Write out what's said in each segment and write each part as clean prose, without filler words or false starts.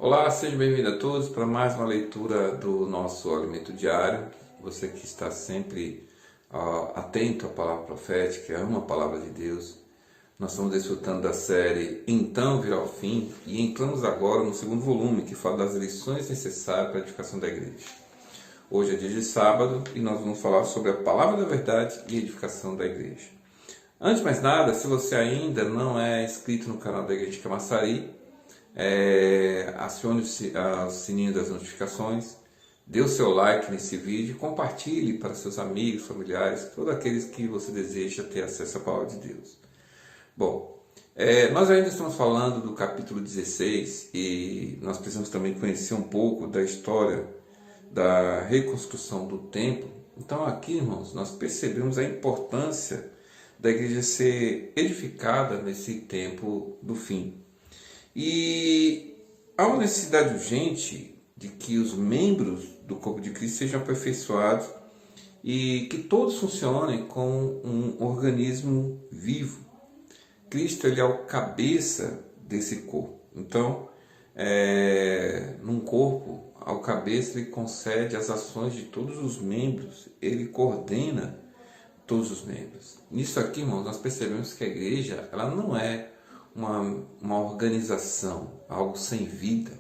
Olá, seja bem-vindo a todos para mais uma leitura do nosso Alimento Diário. Você que está sempre atento à palavra profética, ama a palavra de Deus. Nós estamos desfrutando da série Então Virá o Fim e entramos agora no segundo volume, que fala das lições necessárias para a edificação da igreja. Hoje é dia de sábado e nós vamos falar sobre a palavra da verdade e edificação da igreja. Antes de mais nada, se você ainda não é inscrito no canal da Igreja de Camaçari, acione o sininho das notificações, dê o seu like nesse vídeo, compartilhe para seus amigos, familiares, todos aqueles que você deseja ter acesso à palavra de Deus. Bom, nós ainda estamos falando do capítulo 16 e nós precisamos também conhecer um pouco da história da reconstrução do templo. Então aqui, irmãos, nós percebemos a importância da igreja ser edificada nesse tempo do fim. E há uma necessidade urgente de que os membros do corpo de Cristo sejam aperfeiçoados e que todos funcionem como um organismo vivo. Cristo ele é o cabeça desse corpo. Então, num corpo, ao cabeça ele concede as ações de todos os membros, ele coordena todos os membros. Nisso aqui, irmãos, nós percebemos que a igreja ela não é uma organização, algo sem vida,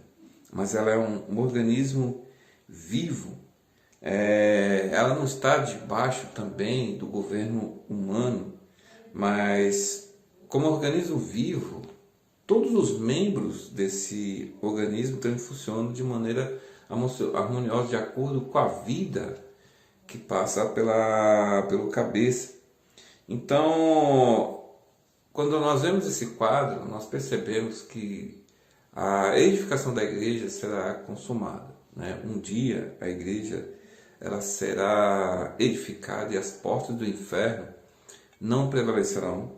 mas ela é um organismo vivo. Ela não está debaixo também do governo humano, mas como organismo vivo, todos os membros desse organismo também funcionam de maneira harmoniosa, de acordo com a vida que passa pelo cabeça. Então, quando nós vemos esse quadro, nós percebemos que a edificação da igreja será consumada, né? Um dia a igreja ela será edificada e as portas do inferno não prevalecerão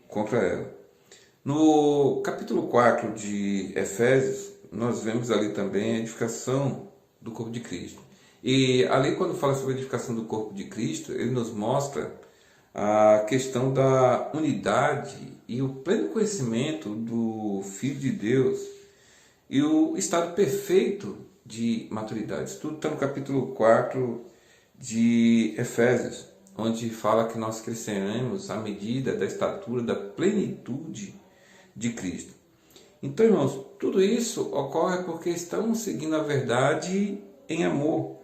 contra ela. No capítulo 4 de Efésios, nós vemos ali também a edificação do corpo de Cristo. E ali, quando fala sobre a edificação do corpo de Cristo, ele nos mostra a questão da unidade e o pleno conhecimento do Filho de Deus e o estado perfeito de maturidade. Isso tudo está no capítulo 4 de Efésios, onde fala que nós cresceremos à medida da estatura da plenitude de Cristo. Então, irmãos, tudo isso ocorre porque estamos seguindo a verdade em amor.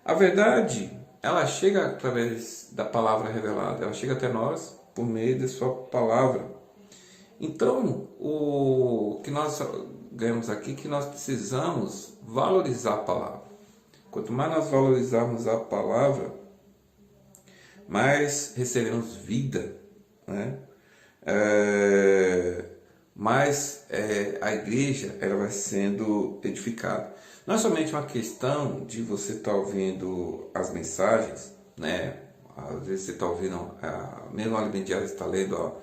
A verdade, ela chega através da palavra revelada, ela chega até nós por meio da sua palavra. Então, o que nós ganhamos aqui é que nós precisamos valorizar a palavra. Quanto mais nós valorizarmos a palavra, mais receberemos vida, né? Mais a igreja ela vai sendo edificada. Não é somente uma questão de você estar ouvindo as mensagens, né? Às vezes você está ouvindo, mesmo o Alimento Diário, você está lendo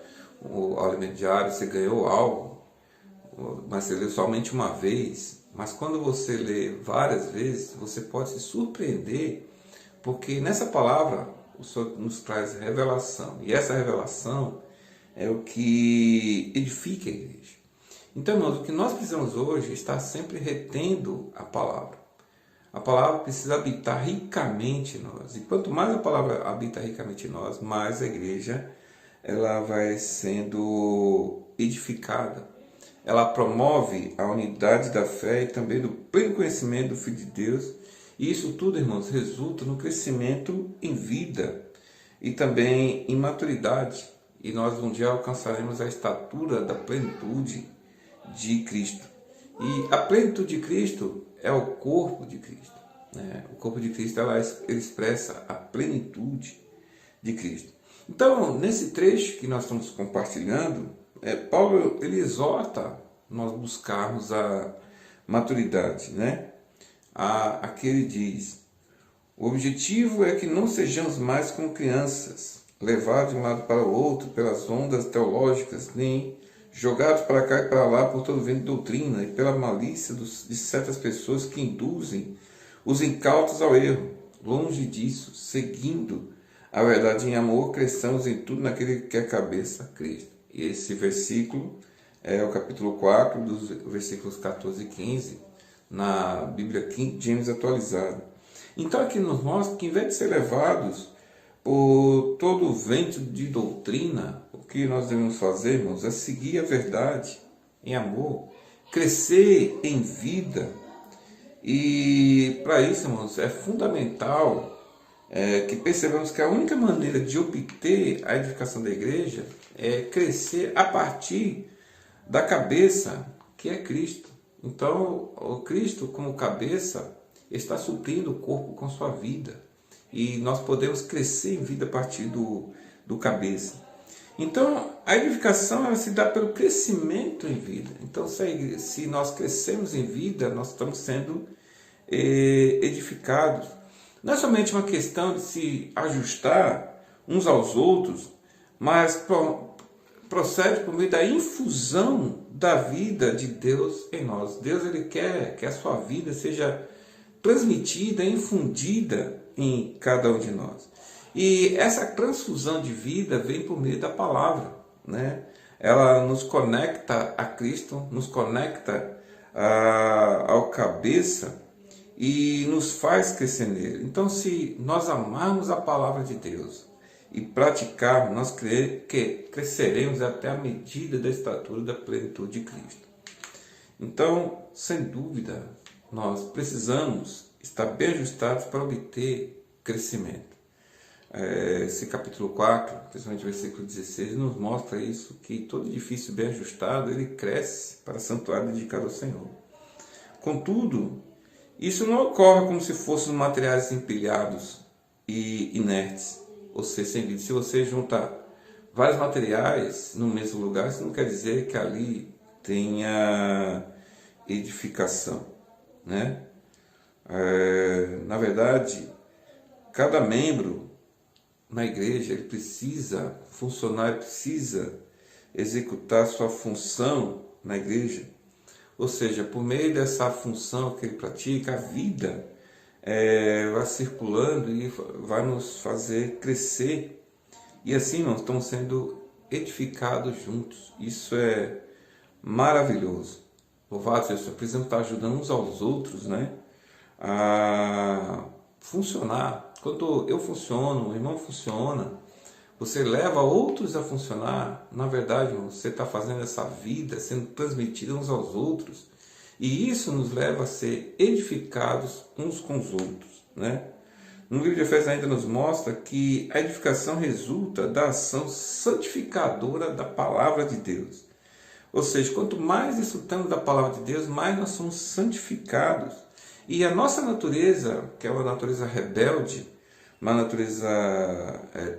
o Alimento Diário, você ganhou algo, mas você leu somente uma vez. Mas quando você lê várias vezes, você pode se surpreender, porque nessa palavra o Senhor nos traz revelação. E essa revelação é o que edifica a igreja. Então, irmãos, o que nós precisamos hoje é estar sempre retendo a palavra. A palavra precisa habitar ricamente em nós. E quanto mais a palavra habita ricamente em nós, mais a igreja ela vai sendo edificada. Ela promove a unidade da fé e também do pleno conhecimento do Filho de Deus. E isso tudo, irmãos, resulta no crescimento em vida e também em maturidade. E nós um dia alcançaremos a estatura da plenitude de Cristo. E a plenitude de Cristo é o corpo de Cristo, né? O corpo de Cristo ele expressa a plenitude de Cristo. Então, nesse trecho que nós estamos compartilhando, Paulo ele exorta nós buscarmos a maturidade, né? Aqui ele diz: o objetivo é que não sejamos mais como crianças, levados de um lado para o outro pelas ondas teológicas, nem jogados para cá e para lá por todo vento de doutrina e pela malícia de certas pessoas que induzem os incautos ao erro. Longe disso, seguindo a verdade em amor, cresçamos em tudo naquele que é a cabeça, Cristo. E esse versículo é o capítulo 4, dos versículos 14 e 15, na Bíblia King James atualizada. Então aqui nos mostra que, em vez de ser levados por todo o vento de doutrina, o que nós devemos fazer, irmãos, é seguir a verdade em amor, crescer em vida. E para isso, irmãos, é fundamental que percebamos que a única maneira de obter a edificação da igreja é crescer a partir da cabeça, que é Cristo. Então, o Cristo, como cabeça, está suprindo o corpo com sua vida. E nós podemos crescer em vida a partir do cabeça. Então, a edificação ela se dá pelo crescimento em vida. Então, se nós crescemos em vida, nós estamos sendo edificados. Não é somente uma questão de se ajustar uns aos outros, mas procede por meio da infusão da vida de Deus em nós. Deus ele quer que a sua vida seja transmitida, infundida em cada um de nós. E essa transfusão de vida vem por meio da palavra, né? Ela nos conecta a Cristo, nos conecta ao cabeça e nos faz crescer nele. Então, se nós amarmos a palavra de Deus e praticarmos, nós cresceremos até a medida da estatura da plenitude de Cristo. Então, sem dúvida, nós precisamos estar bem ajustados para obter crescimento. Esse capítulo 4, principalmente o versículo 16, nos mostra isso, que todo edifício bem ajustado, ele cresce para santuário dedicado ao Senhor. Contudo, isso não ocorre como se fossem materiais empilhados e inertes, ou seja, sem vida. Se você juntar vários materiais no mesmo lugar, isso não quer dizer que ali tenha edificação, né? Na verdade, cada membro na igreja ele precisa funcionar, ele precisa executar sua função na igreja. Ou seja, por meio dessa função que ele pratica, a vida vai circulando e vai nos fazer crescer. E assim nós estamos sendo edificados juntos. Isso é maravilhoso. Louvado seja o Senhor. Precisamos estar ajudando uns aos outros, né? A funcionar. Quando eu funciono, o irmão funciona, você leva outros a funcionar. Na verdade, você está fazendo essa vida sendo transmitida uns aos outros. E isso nos leva a ser edificados uns com os outros, né? No livro de Efésios ainda nos mostra que a edificação resulta da ação santificadora da palavra de Deus. Ou seja, quanto mais desfrutamos da palavra de Deus, mais nós somos santificados. E a nossa natureza, que é uma natureza rebelde, uma natureza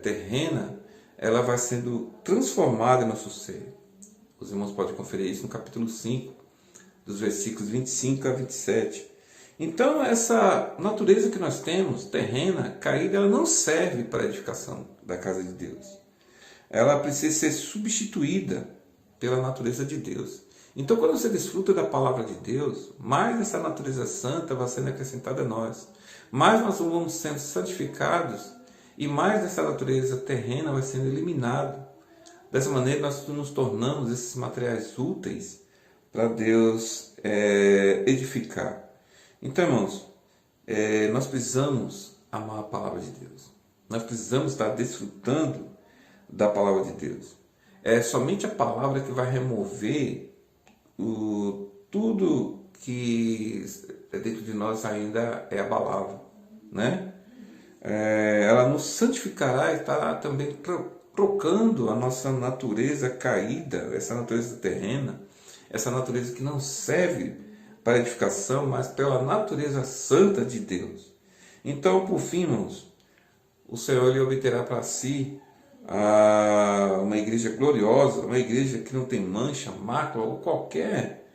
terrena, ela vai sendo transformada em nosso ser. Os irmãos podem conferir isso no capítulo 5, dos versículos 25 a 27. Então, essa natureza que nós temos, terrena, caída, ela não serve para a edificação da casa de Deus. Ela precisa ser substituída pela natureza de Deus. Então, quando você desfruta da palavra de Deus, mais essa natureza santa vai sendo acrescentada a nós. Mais nós vamos sendo santificados e mais essa natureza terrena vai sendo eliminada. Dessa maneira, nós nos tornamos esses materiais úteis para Deus edificar. Então, irmãos, nós precisamos amar a palavra de Deus. Nós precisamos estar desfrutando da palavra de Deus. É somente a palavra que vai remover tudo que dentro de nós ainda é abalável, né? Ela nos santificará e estará também trocando a nossa natureza caída, essa natureza terrena, essa natureza que não serve para edificação, mas pela natureza santa de Deus. Então, por fim, irmãos, o Senhor ele obterá para si uma igreja gloriosa, uma igreja que não tem mancha, mácula ou qualquer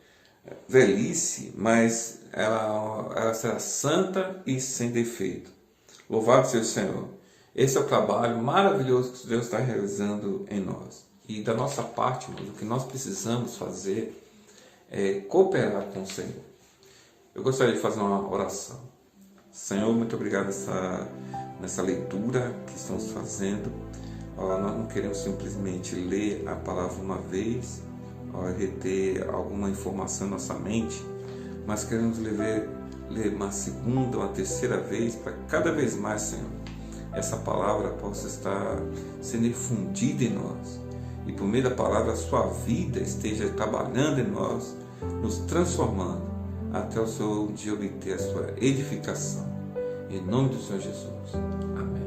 velhice, mas ela será santa e sem defeito. Louvado seja o Senhor. Esse é o trabalho maravilhoso que Deus está realizando em nós. E da nossa parte, irmãos, o que nós precisamos fazer é cooperar com o Senhor. Eu gostaria de fazer uma oração. Senhor, muito obrigado nessa leitura que estamos fazendo. Nós não queremos simplesmente ler a palavra uma vez, ao reter alguma informação na nossa mente, mas queremos ler uma segunda, uma terceira vez, para cada vez mais, Senhor, essa palavra possa estar sendo infundida em nós, e por meio da palavra a sua vida esteja trabalhando em nós, nos transformando, até o Senhor um dia obter a sua edificação. Em nome do Senhor Jesus. Amém.